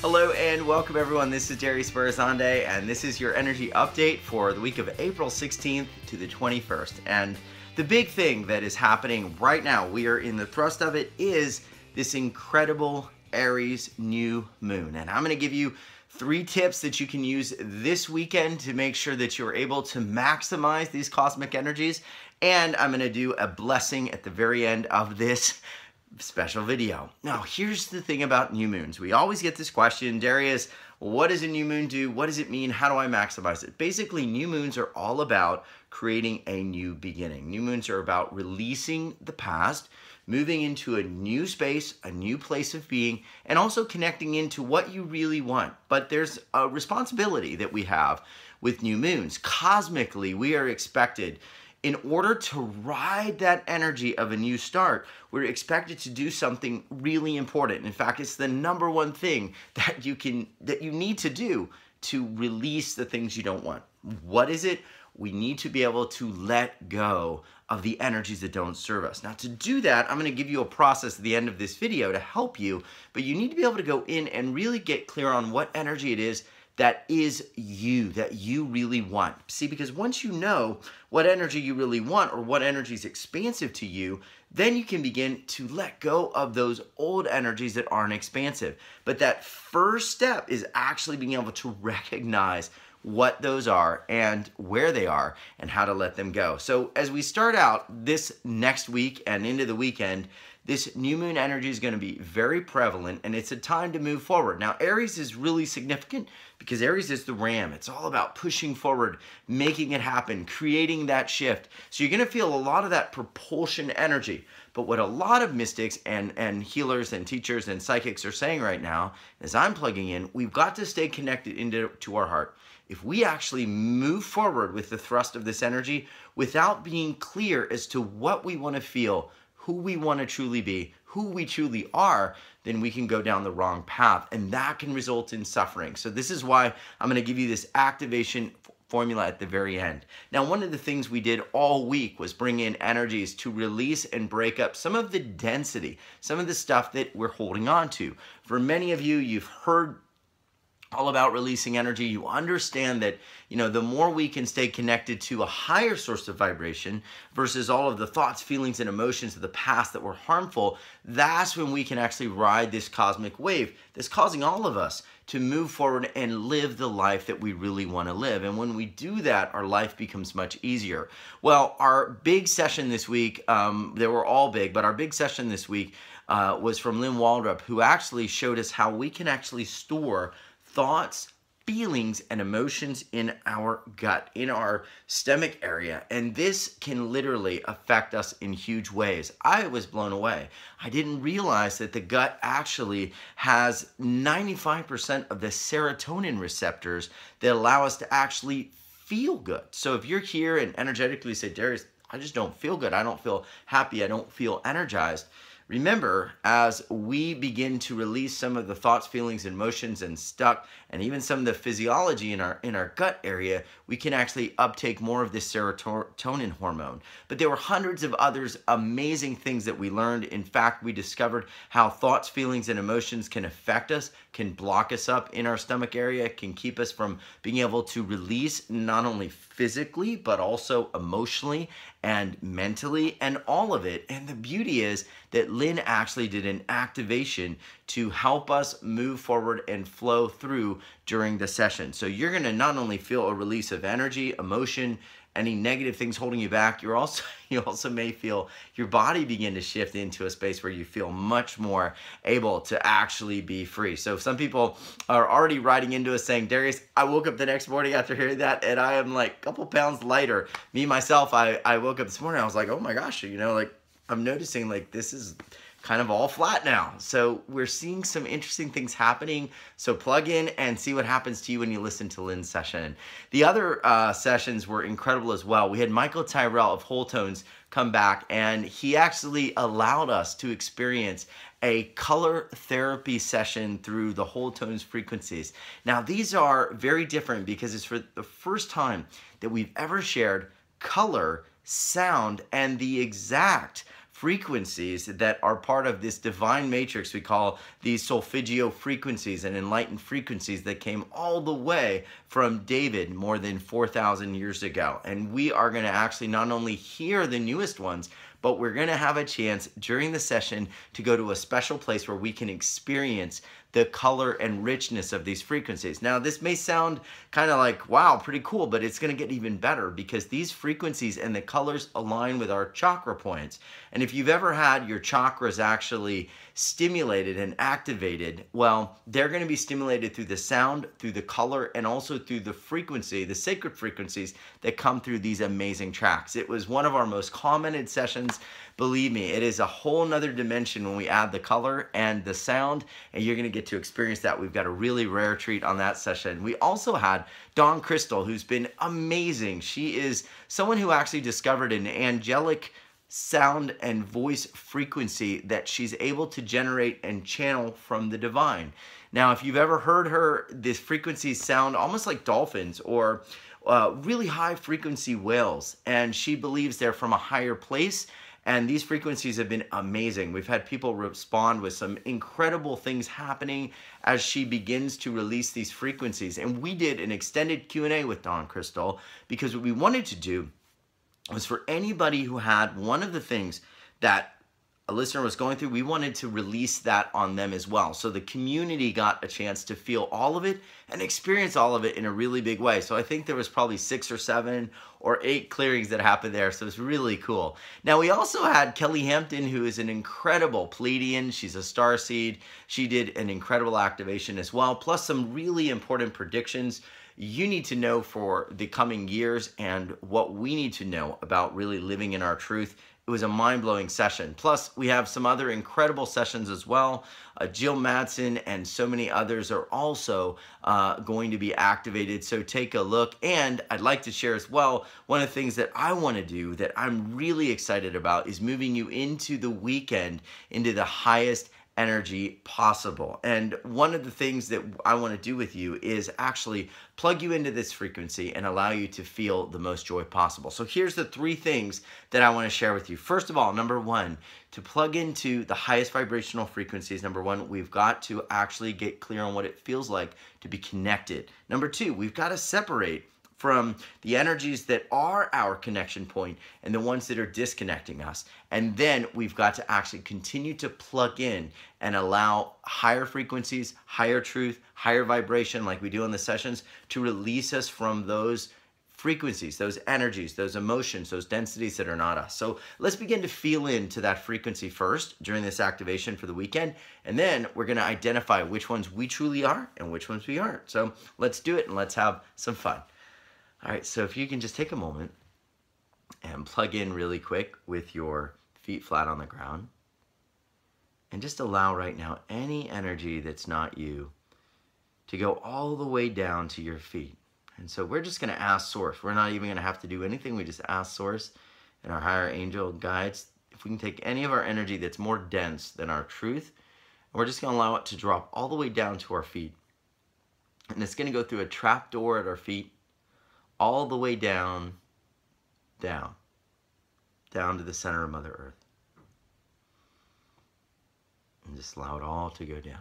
Hello and welcome everyone. This is Darius Barazandeh and this is your energy update for the week of April 16th to the 21st. And the big thing that is happening right now, we are in the thrust of it, is this incredible Aries new moon. And I'm going to give you 3 tips that you can use this weekend to make sure that you're able to maximize these cosmic energies. And I'm going to do a blessing at the very end of this special video. Now, here's the thing about new moons. We always get this question, Darius, what does a new moon do? What does it mean? How do I maximize it? Basically, new moons are all about creating a new beginning. New moons are about releasing the past, moving into a new space, a new place of being, and also connecting into what you really want. But there's a responsibility that we have with new moons. Cosmically, we are expected, in order to ride that energy of a new start, we're expected to do something really important. In fact, it's the #1 thing that you need to do to release the things you don't want. What is it? We need to be able to let go of the energies that don't serve us. Now, to do that, I'm going to give you a process at the end of this video to help you, but you need to be able to go in and really get clear on what energy it is that you really want. See, because once you know what energy you really want or what energy is expansive to you, then you can begin to let go of those old energies that aren't expansive. But that first step is actually being able to recognize what those are and where they are and how to let them go. So as we start out this next week and into the weekend, this new moon energy is going to be very prevalent, and it's a time to move forward. Now, Aries is really significant because Aries is the ram. It's all about pushing forward, making it happen, creating that shift. So you're going to feel a lot of that propulsion energy. But what a lot of mystics and healers and teachers and psychics are saying right now, as I'm plugging in, we've got to stay connected to our heart. If we actually move forward with the thrust of this energy without being clear as to what we want to feel, who we want to truly be, who we truly are, then we can go down the wrong path, and that can result in suffering. So this is why I'm going to give you this activation formula at the very end. Now, one of the things we did all week was bring in energies to release and break up some of the density, some of the stuff that we're holding on to. For many of you, you've heard all about releasing energy. You understand that, the more we can stay connected to a higher source of vibration versus all of the thoughts, feelings, and emotions of the past that were harmful, that's when we can actually ride this cosmic wave that's causing all of us to move forward and live the life that we really want to live. And when we do that, our life becomes much easier. Well, our big session this week, they were all big, but our big session this week was from Lynn Waldrop, who actually showed us how we can actually store thoughts, feelings, and emotions in our gut, in our stomach area. And this can literally affect us in huge ways. I was blown away. I didn't realize that the gut actually has 95% of the serotonin receptors that allow us to actually feel good. So if you're here and energetically say, Darius, I just don't feel good. I don't feel happy. I don't feel energized. Remember, as we begin to release some of the thoughts, feelings, emotions, and stuck, and even some of the physiology in our gut area, we can actually uptake more of this serotonin hormone. But there were hundreds of others amazing things that we learned. In fact, we discovered how thoughts, feelings, and emotions can affect us, can block us up in our stomach area, can keep us from being able to release not only physically, but also emotionally and mentally, and all of it. And the beauty is that Lynn actually did an activation to help us move forward and flow through during the session. So you're going to not only feel a release of energy, emotion, any negative things holding you back, you also may feel your body begin to shift into a space where you feel much more able to actually be free. So some people are already writing into us saying, Darius, I woke up the next morning after hearing that and I am like a couple pounds lighter. Me, myself, I woke up this morning, I was like, oh my gosh, I'm noticing like this is kind of all flat now. So we're seeing some interesting things happening. So plug in and see what happens to you when you listen to Lynn's session. The other sessions were incredible as well. We had Michael Tyrell of Whole Tones come back, and he actually allowed us to experience a color therapy session through the Whole Tones frequencies. Now, these are very different because it's for the first time that we've ever shared color, sound, and the exact frequencies that are part of this divine matrix we call these solfeggio frequencies and enlightened frequencies that came all the way from David more than 4,000 years ago. And we are going to actually not only hear the newest ones, but we're going to have a chance during the session to go to a special place where we can experience the color and richness of these frequencies. Now, this may sound kind of like, wow, pretty cool, but it's going to get even better because these frequencies and the colors align with our chakra points. And if you've ever had your chakras actually stimulated and activated, well, they're going to be stimulated through the sound, through the color, and also through the frequency, the sacred frequencies that come through these amazing tracks. It was one of our most commented sessions. Believe me, it is a whole nother dimension when we add the color and the sound, and you're going to get to experience that. We've got a really rare treat on that session. We also had Dawn Crystal, who's been amazing. She is someone who actually discovered an angelic sound and voice frequency that she's able to generate and channel from the divine. Now, if you've ever heard her, these frequencies sound almost like dolphins or really high frequency whales, and she believes they're from a higher place. And these frequencies have been amazing. We've had people respond with some incredible things happening as she begins to release these frequencies. And we did an extended Q&A with Dawn Crystal because what we wanted to do was for anybody who had one of the things that a listener was going through, we wanted to release that on them as well. So the community got a chance to feel all of it and experience all of it in a really big way. So I think there was probably 6 or 7 or 8 clearings that happened there. So it's really cool. Now we also had Kelly Hampton, who is an incredible Pleiadian. She's a starseed. She did an incredible activation as well, plus some really important predictions you need to know for the coming years and what we need to know about really living in our truth. It was a mind-blowing session. Plus, we have some other incredible sessions as well. Jill Madsen and so many others are also going to be activated, so take a look. And I'd like to share as well, one of the things that I want to do that I'm really excited about is moving you into the weekend, into the highest energy possible. And one of the things that I want to do with you is actually plug you into this frequency and allow you to feel the most joy possible. So here's the 3 things that I want to share with you. First of all, number 1, to plug into the highest vibrational frequencies, number 1, we've got to actually get clear on what it feels like to be connected. Number 2, we've got to separate from the energies that are our connection point and the ones that are disconnecting us. And then we've got to actually continue to plug in and allow higher frequencies, higher truth, higher vibration like we do in the sessions to release us from those frequencies, those energies, those emotions, those densities that are not us. So let's begin to feel into that frequency first during this activation for the weekend. And then we're going to identify which ones we truly are and which ones we aren't. So let's do it and let's have some fun. All right, so if you can just take a moment and plug in really quick with your feet flat on the ground and just allow right now any energy that's not you to go all the way down to your feet. And so we're just going to ask Source. We're not even going to have to do anything. We just ask Source and our higher angel guides if we can take any of our energy that's more dense than our truth, and we're just going to allow it to drop all the way down to our feet. And it's going to go through a trap door at our feet, all the way down to the center of Mother Earth. And just allow it all to go down.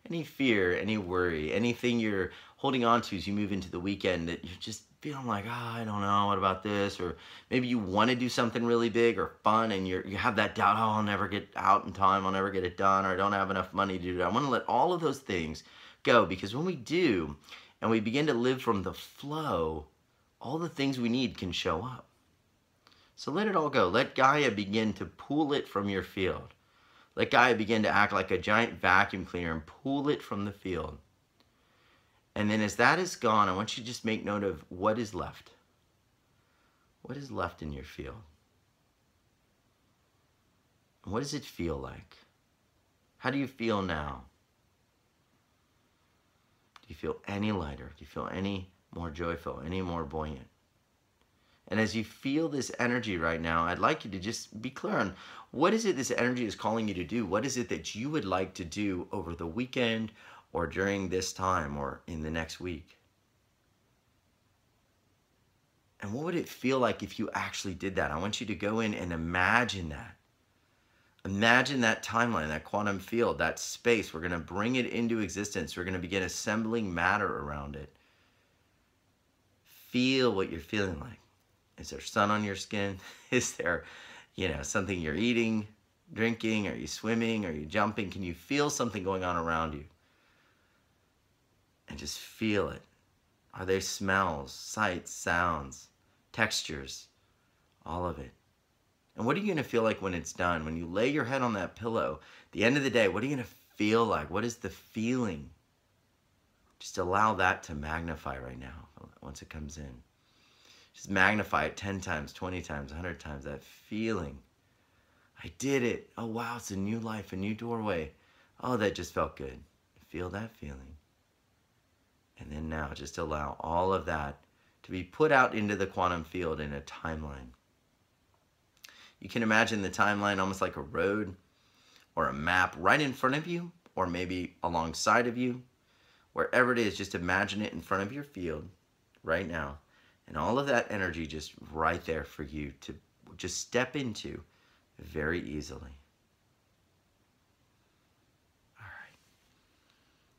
Any fear, any worry, anything you're holding on to as you move into the weekend that you're just feeling like, I don't know, what about this? Or maybe you want to do something really big or fun and you have that doubt, I'll never get out in time, I'll never get it done, or I don't have enough money to do it. I want to let all of those things go, because when we do, and we begin to live from the flow, all the things we need can show up. So let it all go. Let Gaia begin to pull it from your field. Let Gaia begin to act like a giant vacuum cleaner and pull it from the field. And then as that is gone, I want you to just make note of what is left. What is left in your field? And what does it feel like? How do you feel now? Do you feel any lighter? Do you feel any more joyful, any more buoyant? And as you feel this energy right now, I'd like you to just be clear on what is it this energy is calling you to do? What is it that you would like to do over the weekend or during this time or in the next week? And what would it feel like if you actually did that? I want you to go in and imagine that. Imagine that timeline, that quantum field, that space. We're going to bring it into existence. We're going to begin assembling matter around it. Feel what you're feeling like. Is there sun on your skin? Is there, something you're eating, drinking? Are you swimming? Are you jumping? Can you feel something going on around you? And just feel it. Are there smells, sights, sounds, textures? All of it. And what are you going to feel like when it's done? When you lay your head on that pillow, at the end of the day, what are you going to feel like? What is the feeling? Just allow that to magnify right now once it comes in. Just magnify it 10 times, 20 times, 100 times, that feeling. I did it. Oh, wow, it's a new life, a new doorway. Oh, that just felt good. Feel that feeling. And then now just allow all of that to be put out into the quantum field in a timeline. You can imagine the timeline almost like a road or a map right in front of you, or maybe alongside of you. Wherever it is, just imagine it in front of your field right now. And all of that energy just right there for you to just step into very easily. All right.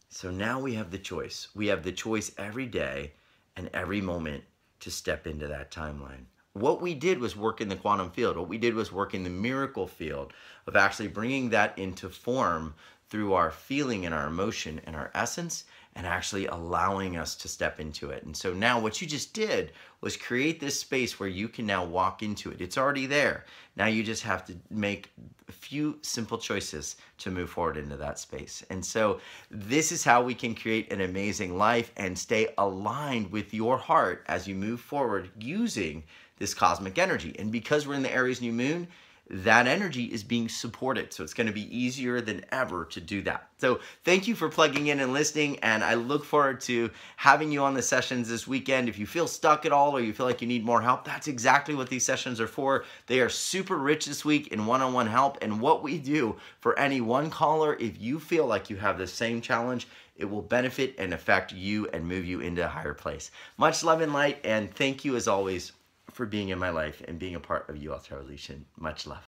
So now we have the choice. We have the choice every day and every moment to step into that timeline. What we did was work in the quantum field. What we did was work in the miracle field of actually bringing that into form through our feeling and our emotion and our essence, and actually allowing us to step into it. And so now what you just did was create this space where you can now walk into it. It's already there. Now you just have to make a few simple choices to move forward into that space. And so this is how we can create an amazing life and stay aligned with your heart as you move forward using this cosmic energy. And because we're in the Aries new moon, that energy is being supported. So it's going to be easier than ever to do that. So thank you for plugging in and listening. And I look forward to having you on the sessions this weekend. If you feel stuck at all or you feel like you need more help, that's exactly what these sessions are for. They are super rich this week in one-on-one help. And what we do for any one caller, if you feel like you have the same challenge, it will benefit and affect you and move you into a higher place. Much love and light. And thank you as always for being in my life and being a part of UL Revolution. Much love.